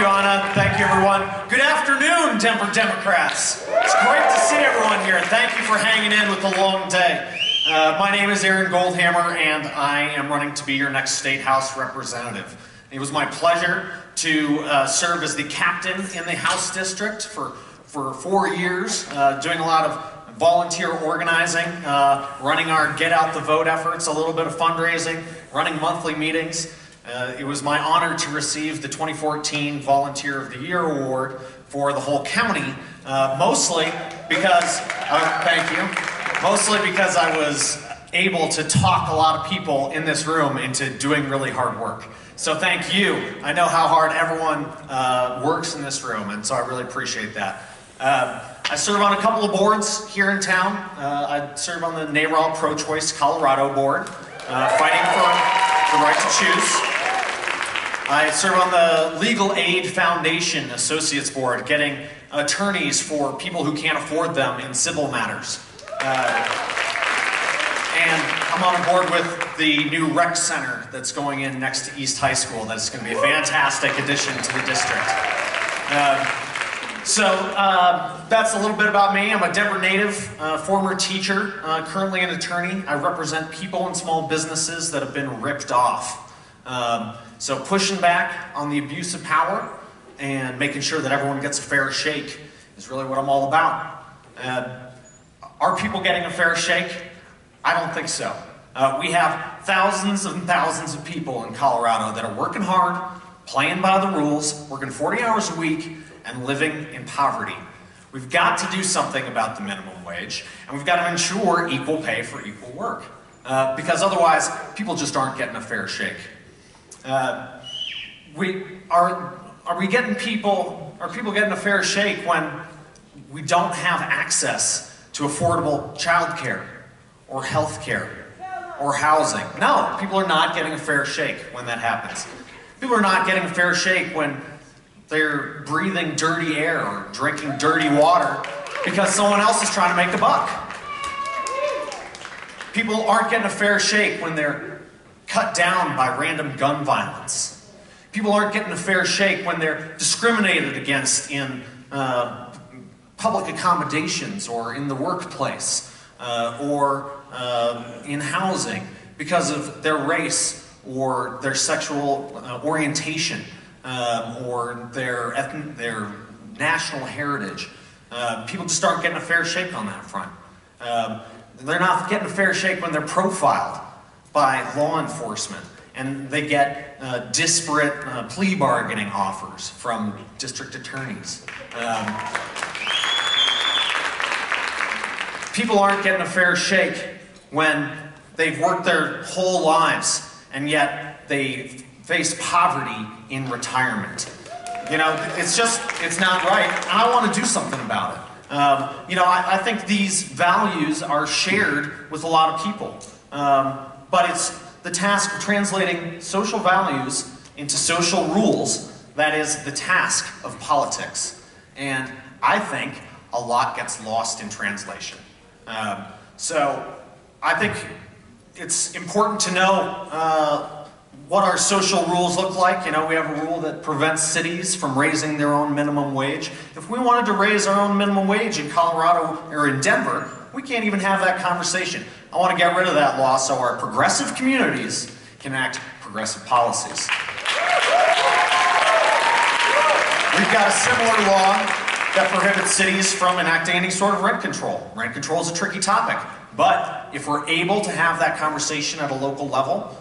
you, Anna. Thank you, everyone. Good afternoon, Denver Democrats. It's great to see everyone here. Thank you for hanging in with the long day. My name is Goldhamer, and I am running to be your next State House representative. It was my pleasure to serve as the captain in the House District for 4 years, doing a lot of volunteer organizing, running our Get Out the Vote efforts, a little bit of fundraising, running monthly meetings. It was my honor to receive the 2014 Volunteer of the Year Award for the whole county, mostly because, thank you, mostly because I was able to talk a lot of people in this room into doing really hard work. So thank you. I know how hard everyone works in this room, and so I really appreciate that. I serve on a couple of boards here in town. I serve on the NARAL Pro-Choice Colorado board, fighting for the right to choose. I serve on the Legal Aid Foundation Associates Board, getting attorneys for people who can't afford them in civil matters. And I'm on board with the new rec center that's going in next to East High School. That's going to be a fantastic addition to the district. That's a little bit about me. I'm a Denver native, former teacher, currently an attorney. I represent people and small businesses that have been ripped off. So pushing back on the abuse of power and making sure that everyone gets a fair shake is really what I'm all about. Are people getting a fair shake? I don't think so. We have thousands and thousands of people in Colorado that are working hard, playing by the rules, working 40 hours a week, and living in poverty. We've got to do something about the minimum wage, and we've got to ensure equal pay for equal work. Because otherwise, people just aren't getting a fair shake. Are people getting a fair shake when we don't have access to affordable childcare or health care or housing? No, people are not getting a fair shake when that happens. People are not getting a fair shake when they're breathing dirty air or drinking dirty water because someone else is trying to make a buck. People aren't getting a fair shake when they're cut down by random gun violence. People aren't getting a fair shake when they're discriminated against in public accommodations or in the workplace or in housing because of their race or their sexual orientation or their national heritage. People just aren't getting a fair shake on that front. They're not getting a fair shake when they're profiled by law enforcement and they get disparate plea bargaining offers from district attorneys. People aren't getting a fair shake when they've worked their whole lives and yet they face poverty in retirement. You know, it's not right, and I want to do something about it. I think these values are shared with a lot of people. But it's the task of translating social values into social rules that is the task of politics. And I think a lot gets lost in translation. So I think it's important to know what our social rules look like. You know, we have a rule that prevents cities from raising their own minimum wage. If we wanted to raise our own minimum wage in Colorado or in Denver, we can't even have that conversation. I want to get rid of that law so our progressive communities can enact progressive policies. We've got a similar law that prohibits cities from enacting any sort of rent control. Rent control is a tricky topic, but if we're able to have that conversation at a local level,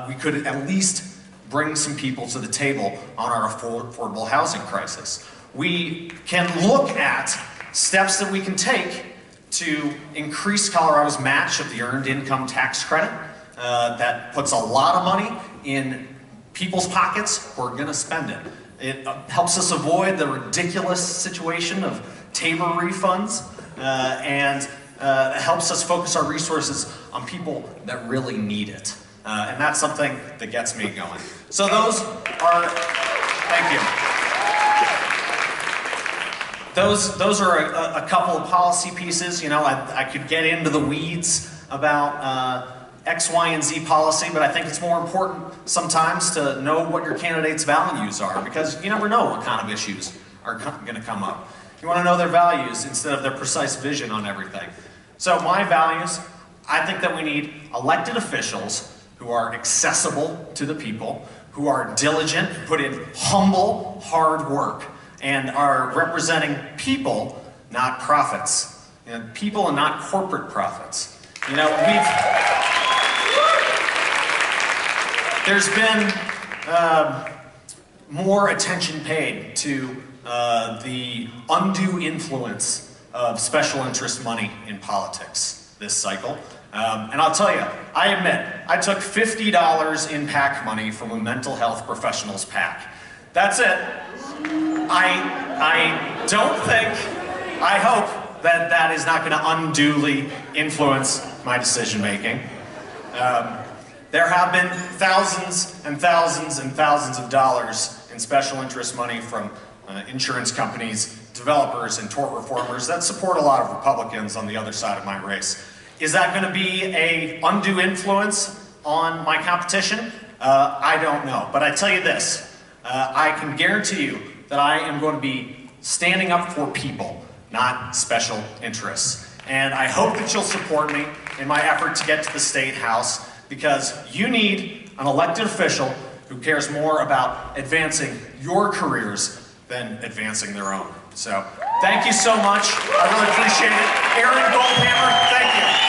we could at least bring some people to the table on our affordable housing crisis. We can look at steps that we can take to increase Colorado's match of the Earned Income Tax Credit. That puts a lot of money in people's pockets who are going to spend it. It helps us avoid the ridiculous situation of Tabor refunds and helps us focus our resources on people that really need it. And that's something that gets me going. So those are, thank you. Those are a couple of policy pieces. You know, I could get into the weeds about X, Y, and Z policy, but I think it's more important sometimes to know what your candidate's values are, because you never know what kind of issues are going to come up. You want to know their values instead of their precise vision on everything. So my values, I think that we need elected officials who are accessible to the people, who are diligent, put in humble, hard work, and are representing people, not profits. And people and not corporate profits. You know, there's been more attention paid to the undue influence of special interest money in politics this cycle. And I'll tell you, I admit, I took $50 in PAC money from a mental health professionals PAC. That's it. I don't think, I hope that that is not going to unduly influence my decision making. There have been thousands and thousands and thousands of dollars in special interest money from insurance companies, developers, and tort reformers that support a lot of Republicans on the other side of my race. Is that going to be an undue influence on my competition? I don't know. But I tell you this, I can guarantee you that I am going to be standing up for people, not special interests. And I hope that you'll support me in my effort to get to the State House, because you need an elected official who cares more about advancing your careers than advancing their own. So, thank you so much. I really appreciate it. Aaron Goldhamer, thank you.